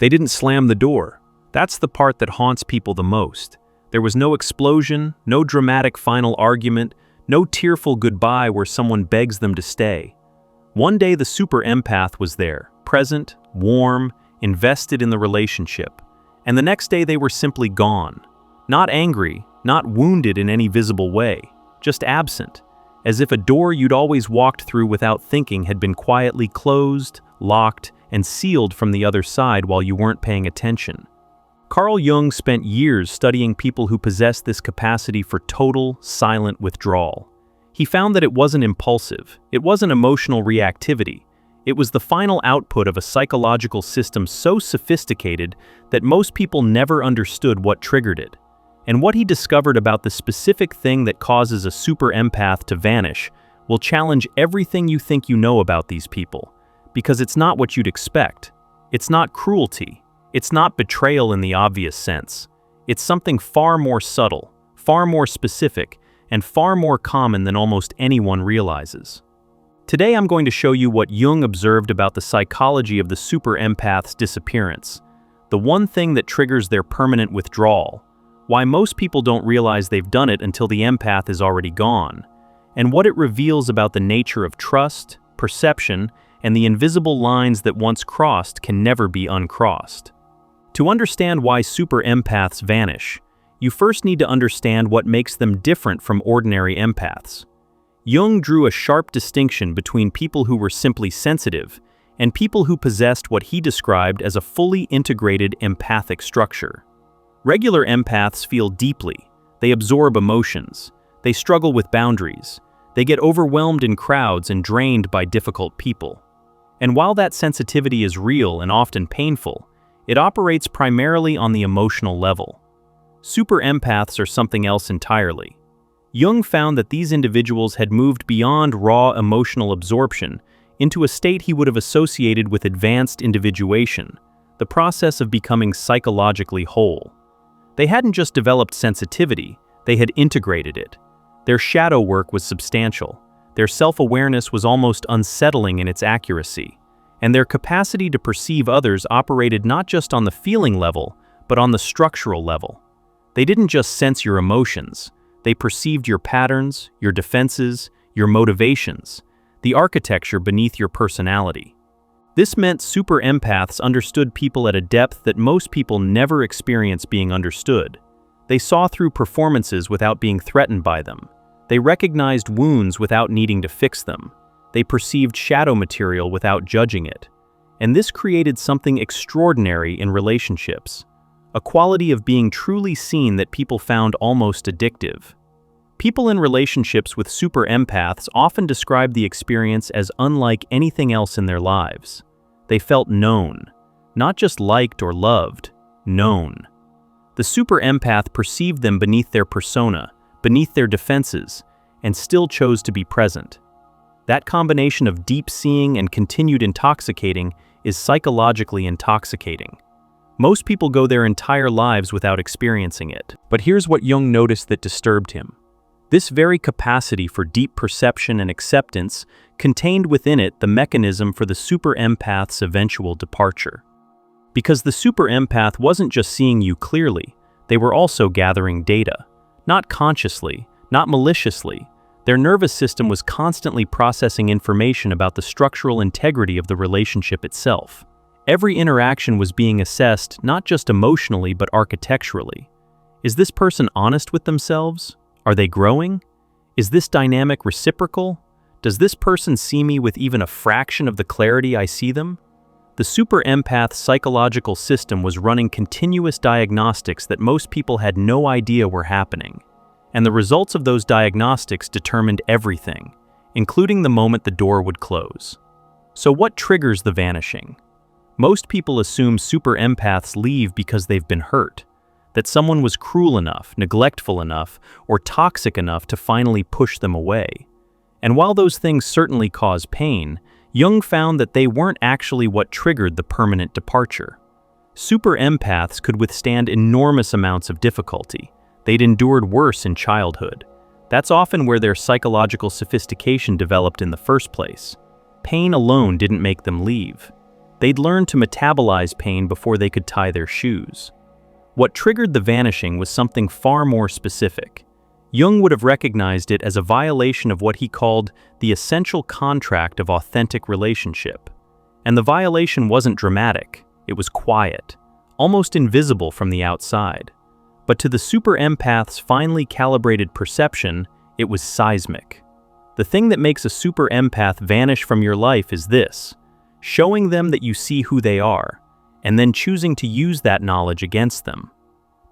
They didn't slam the door. That's the part that haunts people the most. There was no explosion, no dramatic final argument, no tearful goodbye where someone begs them to stay. One day the super empath was there, present, warm, invested in the relationship. And the next day they were simply gone. Not angry, not wounded in any visible way, just absent, as if a door you'd always walked through without thinking had been quietly closed, locked, and sealed from the other side while you weren't paying attention. Carl Jung spent years studying people who possessed this capacity for total, silent withdrawal. He found that it wasn't impulsive, it wasn't emotional reactivity. It was the final output of a psychological system so sophisticated that most people never understood what triggered it. And what he discovered about the specific thing that causes a super empath to vanish will challenge everything you think you know about these people. Because it's not what you'd expect. It's not cruelty. It's not betrayal in the obvious sense. It's something far more subtle, far more specific, and far more common than almost anyone realizes. Today I'm going to show you what Jung observed about the psychology of the super empath's disappearance, the one thing that triggers their permanent withdrawal, why most people don't realize they've done it until the empath is already gone, and what it reveals about the nature of trust, perception, and the invisible lines that once crossed can never be uncrossed. To understand why super empaths vanish, you first need to understand what makes them different from ordinary empaths. Jung drew a sharp distinction between people who were simply sensitive and people who possessed what he described as a fully integrated empathic structure. Regular empaths feel deeply, they absorb emotions, they struggle with boundaries, they get overwhelmed in crowds and drained by difficult people. And while that sensitivity is real and often painful, it operates primarily on the emotional level. Super empaths are something else entirely. Jung found that these individuals had moved beyond raw emotional absorption into a state he would have associated with advanced individuation, the process of becoming psychologically whole. They hadn't just developed sensitivity, they had integrated it. Their shadow work was substantial. Their self-awareness was almost unsettling in its accuracy, and their capacity to perceive others operated not just on the feeling level, but on the structural level. They didn't just sense your emotions, they perceived your patterns, your defenses, your motivations, the architecture beneath your personality. This meant super empaths understood people at a depth that most people never experience being understood. They saw through performances without being threatened by them. They recognized wounds without needing to fix them. They perceived shadow material without judging it. And this created something extraordinary in relationships, a quality of being truly seen that people found almost addictive. People in relationships with super empaths often describe the experience as unlike anything else in their lives. They felt known, not just liked or loved, known. The super empath perceived them beneath their persona, beneath their defenses, and still chose to be present. That combination of deep seeing and continued intoxicating is psychologically intoxicating. Most people go their entire lives without experiencing it. But here's what Jung noticed that disturbed him. This very capacity for deep perception and acceptance contained within it the mechanism for the super empath's eventual departure. Because the super empath wasn't just seeing you clearly, they were also gathering data. Not consciously, not maliciously. Their nervous system was constantly processing information about the structural integrity of the relationship itself. Every interaction was being assessed not just emotionally but architecturally. Is this person honest with themselves? Are they growing? Is this dynamic reciprocal? Does this person see me with even a fraction of the clarity I see them? The super empath's psychological system was running continuous diagnostics that most people had no idea were happening. And the results of those diagnostics determined everything, including the moment the door would close. So what triggers the vanishing? Most people assume super empaths leave because they've been hurt, that someone was cruel enough, neglectful enough, or toxic enough to finally push them away. And while those things certainly cause pain, Jung found that they weren't actually what triggered the permanent departure. Super empaths could withstand enormous amounts of difficulty. They'd endured worse in childhood. That's often where their psychological sophistication developed in the first place. Pain alone didn't make them leave. They'd learned to metabolize pain before they could tie their shoes. What triggered the vanishing was something far more specific. Jung would have recognized it as a violation of what he called the essential contract of authentic relationship. And the violation wasn't dramatic, it was quiet, almost invisible from the outside. But to the super-empath's finely calibrated perception, it was seismic. The thing that makes a super-empath vanish from your life is this: showing them that you see who they are, and then choosing to use that knowledge against them.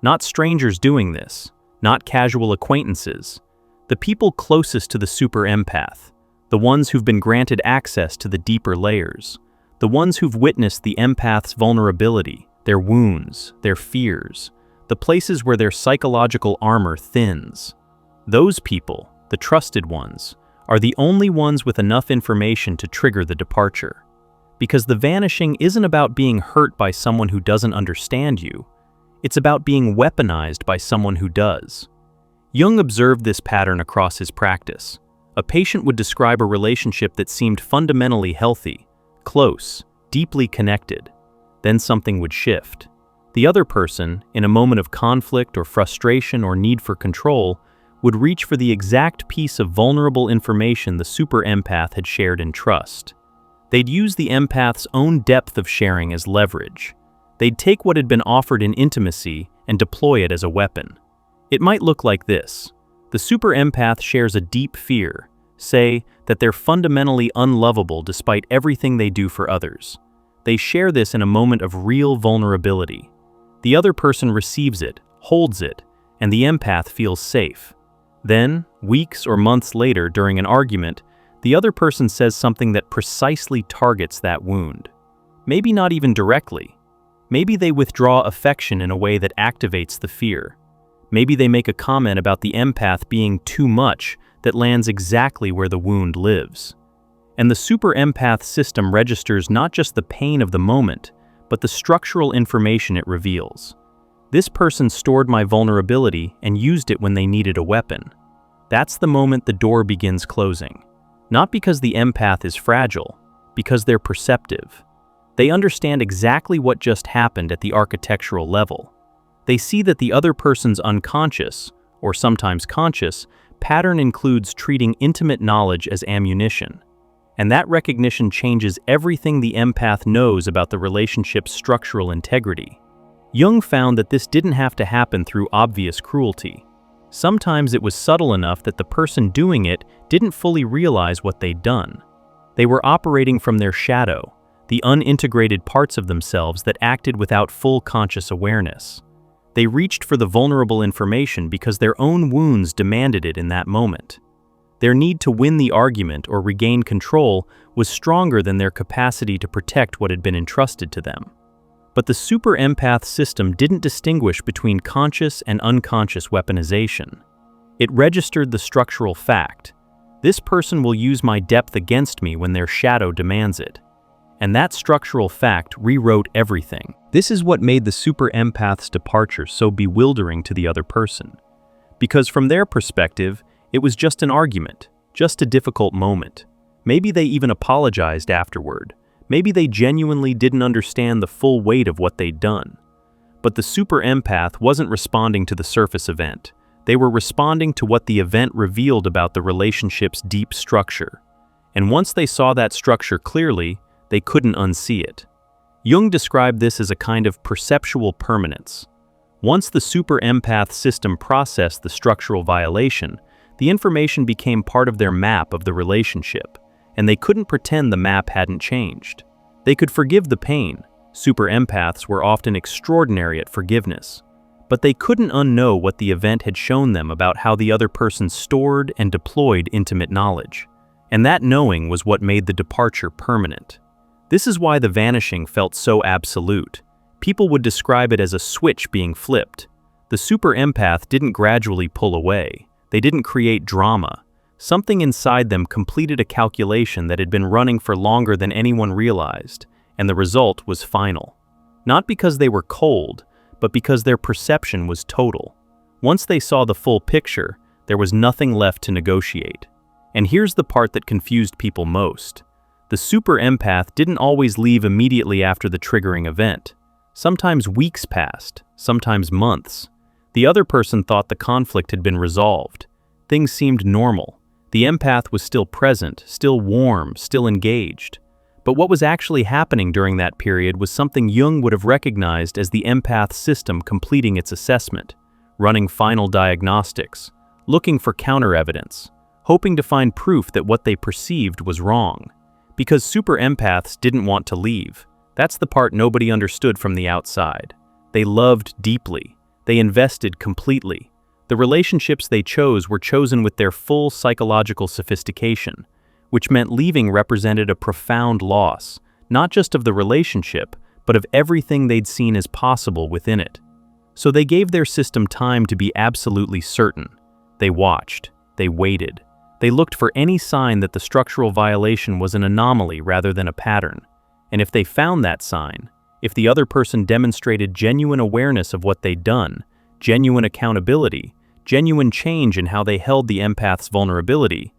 Not strangers doing this, not casual acquaintances. The people closest to the super-empath, the ones who've been granted access to the deeper layers, the ones who've witnessed the empath's vulnerability, their wounds, their fears, the places where their psychological armor thins. Those people, the trusted ones, are the only ones with enough information to trigger the departure. Because the vanishing isn't about being hurt by someone who doesn't understand you, it's about being weaponized by someone who does. Jung observed this pattern across his practice. A patient would describe a relationship that seemed fundamentally healthy, close, deeply connected. Then something would shift. The other person, in a moment of conflict or frustration or need for control, would reach for the exact piece of vulnerable information the super-empath had shared in trust. They'd use the empath's own depth of sharing as leverage. They'd take what had been offered in intimacy and deploy it as a weapon. It might look like this. The super-empath shares a deep fear, say, that they're fundamentally unlovable despite everything they do for others. They share this in a moment of real vulnerability. The other person receives it, holds it, and the empath feels safe. Then, weeks or months later during an argument, the other person says something that precisely targets that wound. Maybe not even directly. Maybe they withdraw affection in a way that activates the fear. Maybe they make a comment about the empath being too much that lands exactly where the wound lives. And the super-empath system registers not just the pain of the moment, but the structural information it reveals. This person stored my vulnerability and used it when they needed a weapon. That's the moment the door begins closing. Not because the empath is fragile, because they're perceptive. They understand exactly what just happened at the architectural level. They see that the other person's unconscious, or sometimes conscious, pattern includes treating intimate knowledge as ammunition. And that recognition changes everything the empath knows about the relationship's structural integrity. Jung found that this didn't have to happen through obvious cruelty. Sometimes it was subtle enough that the person doing it didn't fully realize what they'd done. They were operating from their shadow, the unintegrated parts of themselves that acted without full conscious awareness. They reached for the vulnerable information because their own wounds demanded it in that moment. Their need to win the argument or regain control was stronger than their capacity to protect what had been entrusted to them. But the super-empath system didn't distinguish between conscious and unconscious weaponization. It registered the structural fact: this person will use my depth against me when their shadow demands it. And that structural fact rewrote everything. This is what made the super-empath's departure so bewildering to the other person. Because from their perspective, it was just an argument, just a difficult moment. Maybe they even apologized afterward. Maybe they genuinely didn't understand the full weight of what they'd done. But the super-empath wasn't responding to the surface event. They were responding to what the event revealed about the relationship's deep structure. And once they saw that structure clearly, they couldn't unsee it. Jung described this as a kind of perceptual permanence. Once the super-empath system processed the structural violation, the information became part of their map of the relationship, and they couldn't pretend the map hadn't changed. They could forgive the pain. Super-empaths were often extraordinary at forgiveness. But they couldn't unknow what the event had shown them about how the other person stored and deployed intimate knowledge. And that knowing was what made the departure permanent. This is why the vanishing felt so absolute. People would describe it as a switch being flipped. The super-empath didn't gradually pull away. They didn't create drama. Something inside them completed a calculation that had been running for longer than anyone realized, and the result was final. Not because they were cold, but because their perception was total. Once they saw the full picture, there was nothing left to negotiate. And here's the part that confused people most. The super-empath didn't always leave immediately after the triggering event. Sometimes weeks passed, sometimes months. The other person thought the conflict had been resolved. Things seemed normal. The empath was still present, still warm, still engaged. But what was actually happening during that period was something Jung would have recognized as the empath system completing its assessment, running final diagnostics, looking for counter-evidence, hoping to find proof that what they perceived was wrong. Because super-empaths didn't want to leave. That's the part nobody understood from the outside. They loved deeply. They invested completely. The relationships they chose were chosen with their full psychological sophistication, which meant leaving represented a profound loss, not just of the relationship, but of everything they'd seen as possible within it. So they gave their system time to be absolutely certain. They watched. They waited. They looked for any sign that the structural violation was an anomaly rather than a pattern. And if they found that sign, if the other person demonstrated genuine awareness of what they'd done, genuine accountability, genuine change in how they held the empath's vulnerability,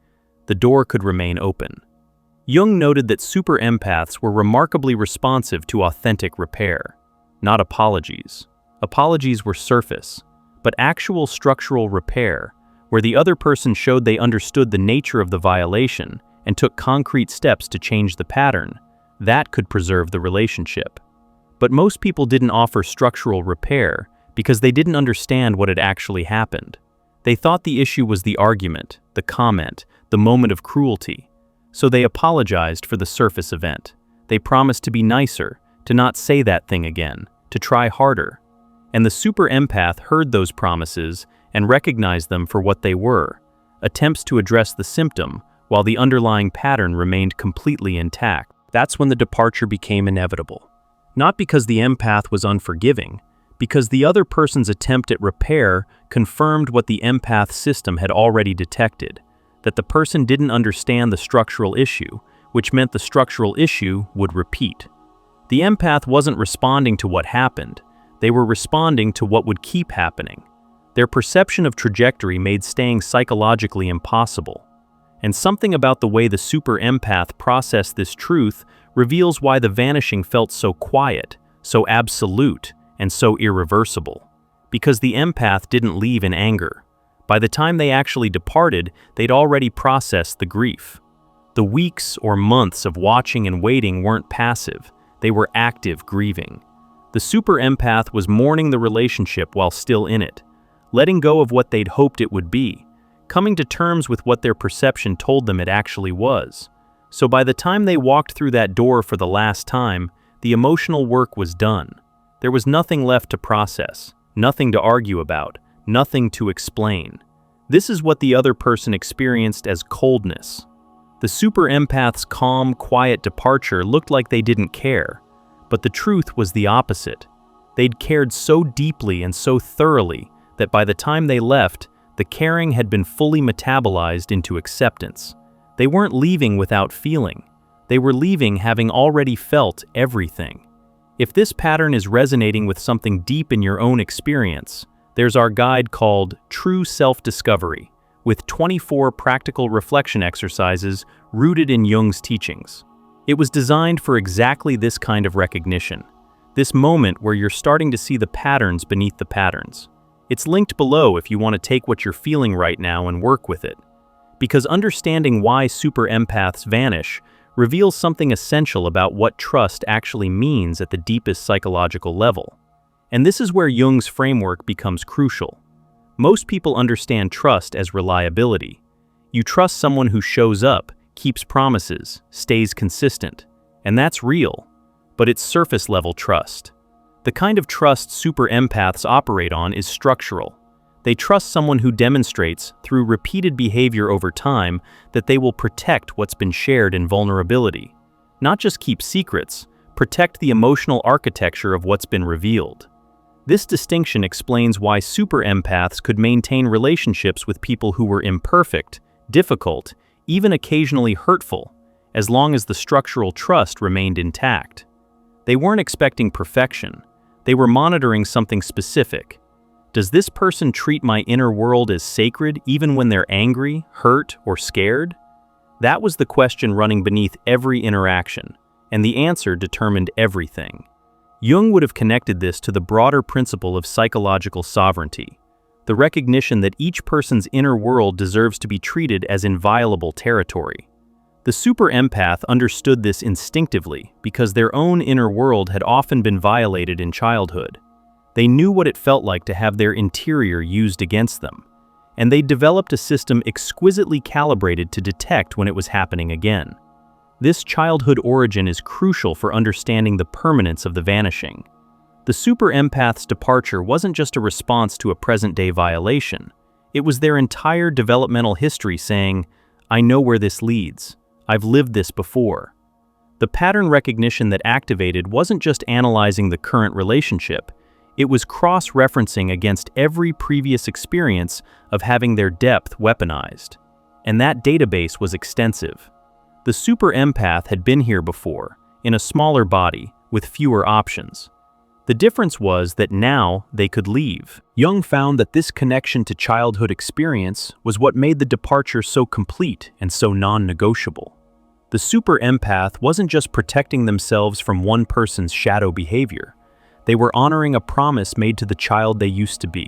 the door could remain open. Jung noted that super empaths were remarkably responsive to authentic repair, not apologies. Apologies were surface, but actual structural repair, where the other person showed they understood the nature of the violation and took concrete steps to change the pattern, that could preserve the relationship. But most people didn't offer structural repair because they didn't understand what had actually happened. They thought the issue was the argument, the comment, the moment of cruelty. So they apologized for the surface event. They promised to be nicer, to not say that thing again, to try harder. And the super empath heard those promises and recognized them for what they were, attempts to address the symptom while the underlying pattern remained completely intact. That's when the departure became inevitable. Not because the empath was unforgiving, because the other person's attempt at repair confirmed what the empath system had already detected, that the person didn't understand the structural issue, which meant the structural issue would repeat. The empath wasn't responding to what happened, they were responding to what would keep happening. Their perception of trajectory made staying psychologically impossible. And something about the way the super empath processed this truth reveals why the vanishing felt so quiet, so absolute, and so irreversible. Because the empath didn't leave in anger. By the time they actually departed, they'd already processed the grief. The weeks or months of watching and waiting weren't passive, they were active grieving. The super empath was mourning the relationship while still in it, letting go of what they'd hoped it would be, coming to terms with what their perception told them it actually was. So by the time they walked through that door for the last time, the emotional work was done. There was nothing left to process, nothing to argue about, nothing to explain. This is what the other person experienced as coldness. The super empath's calm, quiet departure looked like they didn't care, but the truth was the opposite. They'd cared so deeply and so thoroughly that by the time they left, the caring had been fully metabolized into acceptance. They weren't leaving without feeling. They were leaving having already felt everything. If this pattern is resonating with something deep in your own experience, there's our guide called True Self-Discovery, with 24 practical reflection exercises rooted in Jung's teachings. It was designed for exactly this kind of recognition, this moment where you're starting to see the patterns beneath the patterns. It's linked below if you want to take what you're feeling right now and work with it. Because understanding why super empaths vanish reveals something essential about what trust actually means at the deepest psychological level. And this is where Jung's framework becomes crucial. Most people understand trust as reliability. You trust someone who shows up, keeps promises, stays consistent. And that's real, but it's surface-level trust. The kind of trust super empaths operate on is structural. They trust someone who demonstrates, through repeated behavior over time, that they will protect what's been shared in vulnerability. Not just keep secrets, protect the emotional architecture of what's been revealed. This distinction explains why super empaths could maintain relationships with people who were imperfect, difficult, even occasionally hurtful, as long as the structural trust remained intact. They weren't expecting perfection. They were monitoring something specific. Does this person treat my inner world as sacred even when they're angry, hurt, or scared? That was the question running beneath every interaction, and the answer determined everything. Jung would have connected this to the broader principle of psychological sovereignty, the recognition that each person's inner world deserves to be treated as inviolable territory. The superempath understood this instinctively because their own inner world had often been violated in childhood. They knew what it felt like to have their interior used against them, and they developed a system exquisitely calibrated to detect when it was happening again. This childhood origin is crucial for understanding the permanence of the vanishing. The superempath's departure wasn't just a response to a present-day violation. It was their entire developmental history saying, "I know where this leads. I've lived this before." The pattern recognition that activated wasn't just analyzing the current relationship, it was cross-referencing against every previous experience of having their depth weaponized. And that database was extensive. The superempath had been here before, in a smaller body, with fewer options. The difference was that now they could leave. Jung found that this connection to childhood experience was what made the departure so complete and so non-negotiable. The superempath wasn't just protecting themselves from one person's shadow behavior. They were honoring a promise made to the child they used to be,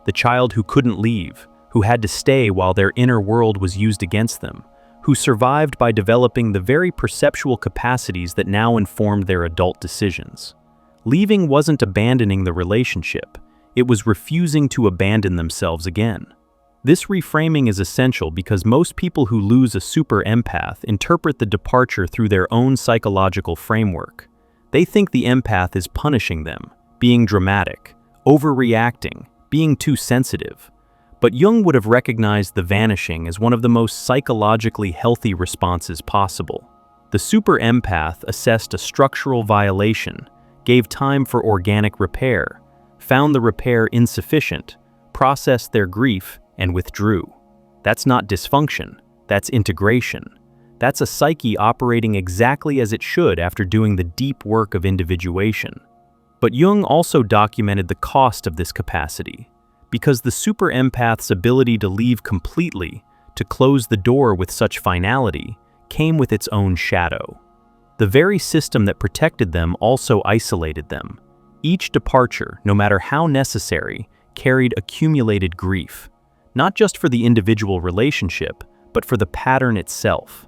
the child who couldn't leave, who had to stay while their inner world was used against them, who survived by developing the very perceptual capacities that now informed their adult decisions. Leaving wasn't abandoning the relationship, it was refusing to abandon themselves again. This reframing is essential because most people who lose a superempath interpret the departure through their own psychological framework. They think the empath is punishing them, being dramatic, overreacting, being too sensitive. But Jung would have recognized the vanishing as one of the most psychologically healthy responses possible. The superempath assessed a structural violation, gave time for organic repair, found the repair insufficient, processed their grief, and withdrew. That's not dysfunction, that's integration. That's a psyche operating exactly as it should after doing the deep work of individuation. But Jung also documented the cost of this capacity, because the superempath's ability to leave completely, to close the door with such finality, came with its own shadow. The very system that protected them also isolated them. Each departure, no matter how necessary, carried accumulated grief, not just for the individual relationship, but for the pattern itself.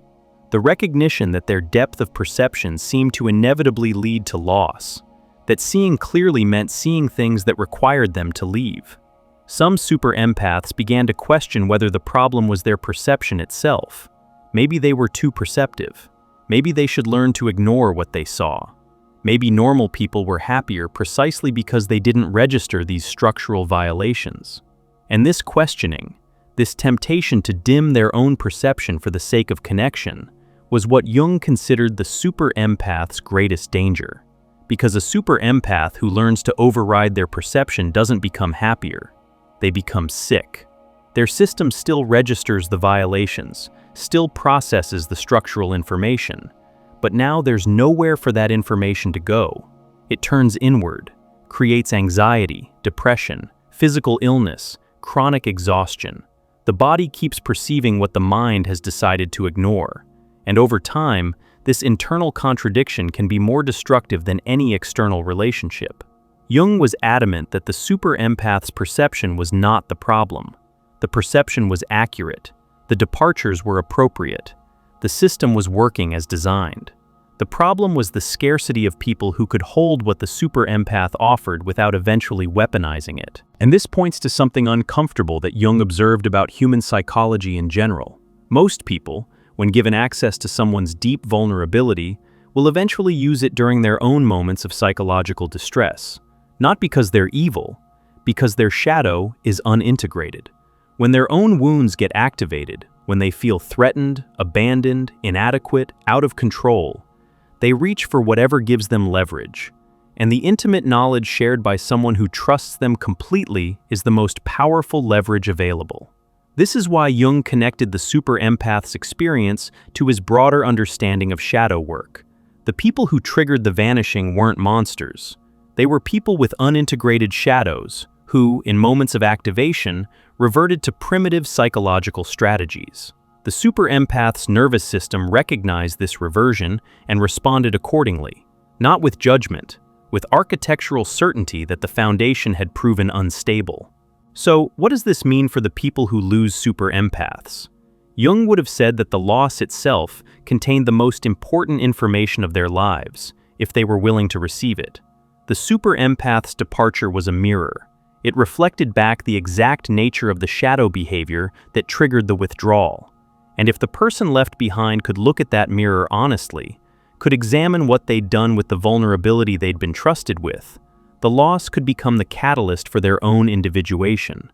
The recognition that their depth of perception seemed to inevitably lead to loss, that seeing clearly meant seeing things that required them to leave. Some superempaths began to question whether the problem was their perception itself. Maybe they were too perceptive. Maybe they should learn to ignore what they saw. Maybe normal people were happier precisely because they didn't register these structural violations. And this questioning, this temptation to dim their own perception for the sake of connection, was what Jung considered the superempath's greatest danger. Because a superempath who learns to override their perception doesn't become happier. They become sick. Their system still registers the violations, still processes the structural information, but now there's nowhere for that information to go. It turns inward, creates anxiety, depression, physical illness, chronic exhaustion. The body keeps perceiving what the mind has decided to ignore, and over time, this internal contradiction can be more destructive than any external relationship. Jung was adamant that the superempath's perception was not the problem. The perception was accurate. The departures were appropriate. The system was working as designed. The problem was the scarcity of people who could hold what the superempath offered without eventually weaponizing it. And this points to something uncomfortable that Jung observed about human psychology in general. Most people, when given access to someone's deep vulnerability, will eventually use it during their own moments of psychological distress. Not because they're evil, because their shadow is unintegrated. When their own wounds get activated, when they feel threatened, abandoned, inadequate, out of control, they reach for whatever gives them leverage. And the intimate knowledge shared by someone who trusts them completely is the most powerful leverage available. This is why Jung connected the superempath's experience to his broader understanding of shadow work. The people who triggered the vanishing weren't monsters. They were people with unintegrated shadows who, in moments of activation, reverted to primitive psychological strategies. The superempath's nervous system recognized this reversion and responded accordingly, not with judgment, with architectural certainty that the foundation had proven unstable. So, what does this mean for the people who lose superempaths? Jung would have said that the loss itself contained the most important information of their lives, if they were willing to receive it. The superempath's departure was a mirror. It reflected back the exact nature of the shadow behavior that triggered the withdrawal. And if the person left behind could look at that mirror honestly, could examine what they'd done with the vulnerability they'd been trusted with, the loss could become the catalyst for their own individuation.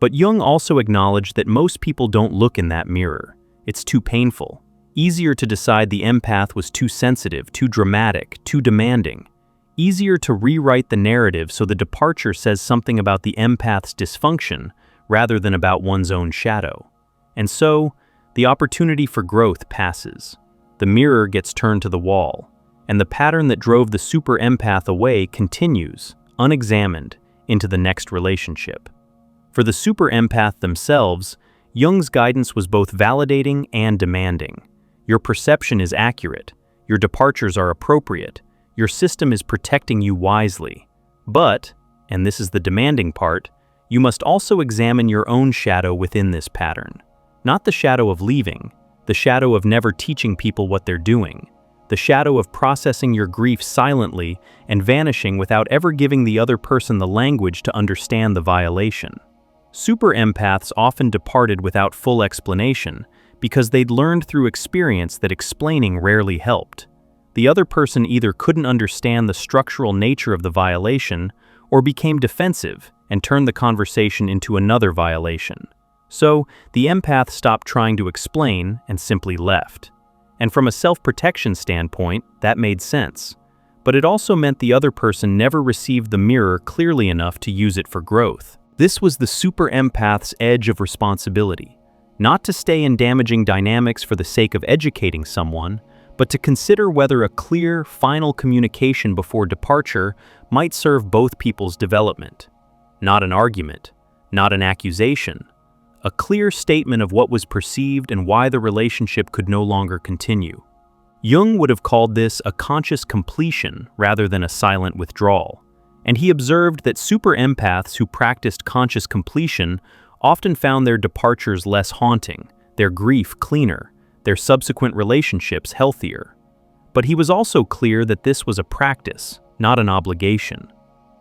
But Jung also acknowledged that most people don't look in that mirror. It's too painful. Easier to decide the empath was too sensitive, too dramatic, too demanding. Easier to rewrite the narrative so the departure says something about the empath's dysfunction rather than about one's own shadow. And so, the opportunity for growth passes. The mirror gets turned to the wall, and the pattern that drove the superempath away continues, unexamined, into the next relationship. For the superempath themselves, Jung's guidance was both validating and demanding. Your perception is accurate, your departures are appropriate, your system is protecting you wisely. But, and this is the demanding part, you must also examine your own shadow within this pattern. Not the shadow of leaving, the shadow of never teaching people what they're doing, the shadow of processing your grief silently and vanishing without ever giving the other person the language to understand the violation. Superempaths often departed without full explanation because they'd learned through experience that explaining rarely helped. The other person either couldn't understand the structural nature of the violation or became defensive and turned the conversation into another violation. So, the empath stopped trying to explain and simply left. And from a self-protection standpoint, that made sense. But it also meant the other person never received the mirror clearly enough to use it for growth. This was the superempath's edge of responsibility. Not to stay in damaging dynamics for the sake of educating someone, but to consider whether a clear, final communication before departure might serve both people's development. Not an argument, not an accusation. A clear statement of what was perceived and why the relationship could no longer continue. Jung would have called this a conscious completion rather than a silent withdrawal, and he observed that superempaths who practiced conscious completion often found their departures less haunting, their grief cleaner, their subsequent relationships healthier. But he was also clear that this was a practice, not an obligation.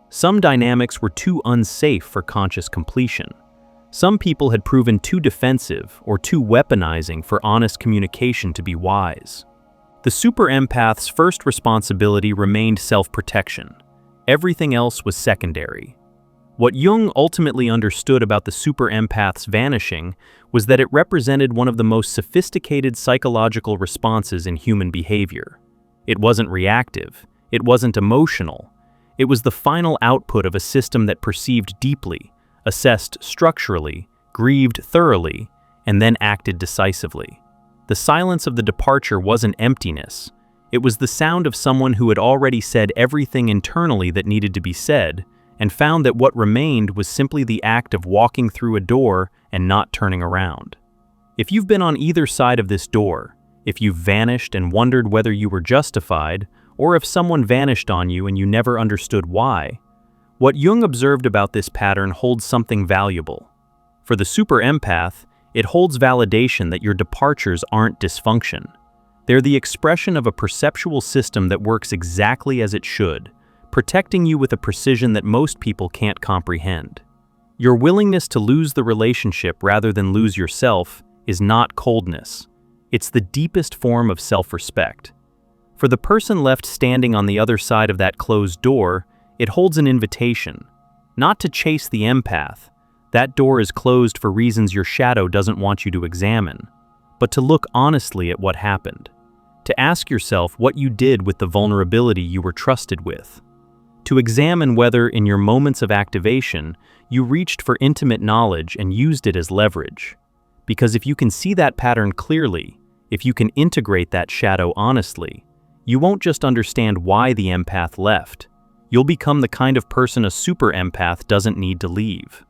Some dynamics were too unsafe for conscious completion. Some people had proven too defensive or too weaponizing for honest communication to be wise. The superempath's first responsibility remained self-protection. Everything else was secondary. What Jung ultimately understood about the superempath's vanishing was that it represented one of the most sophisticated psychological responses in human behavior. It wasn't reactive. It wasn't emotional. It was the final output of a system that perceived deeply, assessed structurally, grieved thoroughly, and then acted decisively. The silence of the departure wasn't emptiness. It was the sound of someone who had already said everything internally that needed to be said, and found that what remained was simply the act of walking through a door and not turning around. If you've been on either side of this door, if you've vanished and wondered whether you were justified, or if someone vanished on you and you never understood why, what Jung observed about this pattern holds something valuable. For the superempath, it holds validation that your departures aren't dysfunction. They're the expression of a perceptual system that works exactly as it should, protecting you with a precision that most people can't comprehend. Your willingness to lose the relationship rather than lose yourself is not coldness. It's the deepest form of self-respect. For the person left standing on the other side of that closed door, it holds an invitation, not to chase the empath. That door is closed for reasons your shadow doesn't want you to examine, but to look honestly at what happened, to ask yourself what you did with the vulnerability you were trusted with, to examine whether in your moments of activation you reached for intimate knowledge and used it as leverage. Because if you can see that pattern clearly, if you can integrate that shadow honestly, you won't just understand why the empath left. You'll become the kind of person a superempath doesn't need to leave.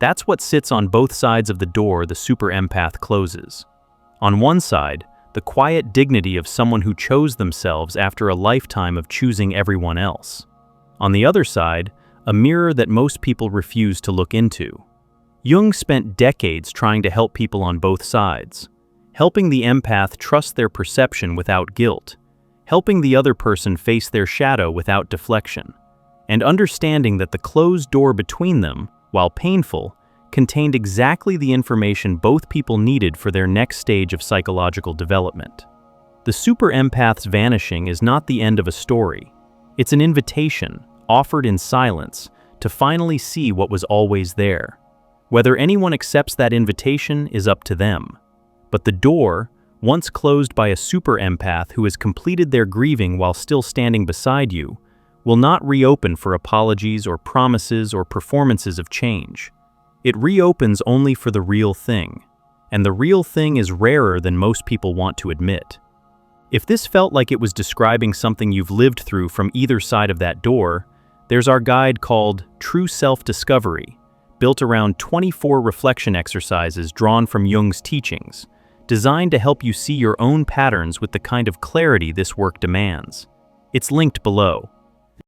That's what sits on both sides of the door the superempath closes. On one side, the quiet dignity of someone who chose themselves after a lifetime of choosing everyone else. On the other side, a mirror that most people refuse to look into. Jung spent decades trying to help people on both sides, helping the empath trust their perception without guilt, helping the other person face their shadow without deflection, and understanding that the closed door between them, while painful, contained exactly the information both people needed for their next stage of psychological development. The superempath's vanishing is not the end of a story. It's an invitation, offered in silence, to finally see what was always there. Whether anyone accepts that invitation is up to them. But the door, once closed by a superempath who has completed their grieving while still standing beside you, will not reopen for apologies or promises or performances of change. It reopens only for the real thing, and the real thing is rarer than most people want to admit. If this felt like it was describing something you've lived through from either side of that door, there's our guide called True Self-Discovery, built around 24 reflection exercises drawn from Jung's teachings, designed to help you see your own patterns with the kind of clarity this work demands. It's linked below.